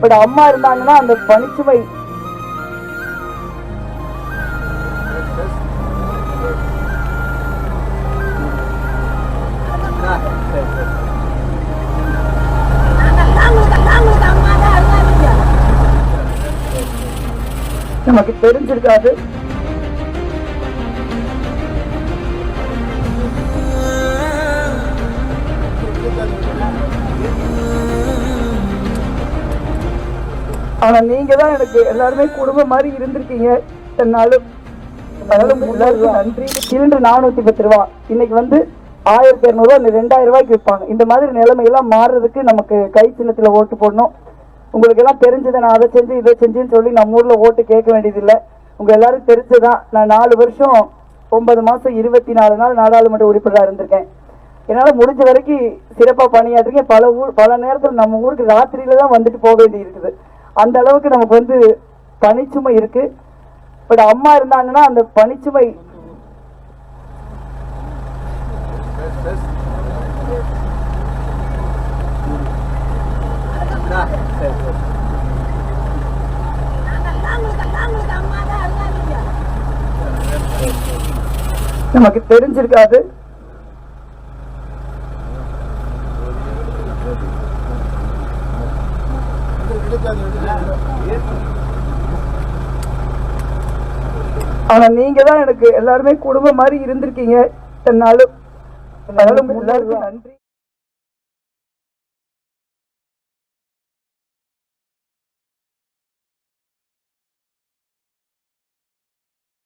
But அம்மா இருந்தாங்கன்னா அந்த பணிச்சுமை நமக்கு தெரிஞ்சிருக்காது. ஆனா நீங்க தான் எனக்கு எல்லாருமே குடும்பம் மாதிரி இருந்திருக்கீங்க. என்னாலும் நன்றி. சிலிண்டர் 410 ரூபா இன்னைக்கு வந்து 1200 ரூபா, 2000 ரூபாய்க்கு விற்பாங்க. இந்த மாதிரி நிலைமையெல்லாம் மாறுறதுக்கு நமக்கு கை சின்னத்துல ஓட்டு போடணும். உங்களுக்கு எல்லாம் தெரிஞ்சதை நான் அதை செஞ்சு இதை செஞ்சுன்னு சொல்லி நம்ம ஊர்ல ஓட்டு கேட்க வேண்டியதில்லை. உங்க எல்லாரும் தெரிஞ்சுதான். நான் 4 வருஷம் 9 மாசம் 24 நாள் நாடாளுமன்ற உறுப்பினராக இருந்திருக்கேன். என்னால முடிஞ்ச வரைக்கும் சிறப்பா பணியாற்றிருக்கேன். பல நேரத்தில் நம்ம ஊருக்கு ராத்திரியில தான் வந்துட்டு போக வேண்டி இருக்குது. அந்த அளவுக்கு நமக்கு வந்து பணிச்சுமை இருக்கு. பட் அம்மா இருந்தாங்கன்னா அந்த பணிச்சுமை நமக்கு தெரிஞ்சிருக்காது. ஆனா நீங்க தான் எனக்கு எல்லாருமே குடும்பம் மாதிரி இருந்திருக்கீங்க. என்னாலும் நன்றி.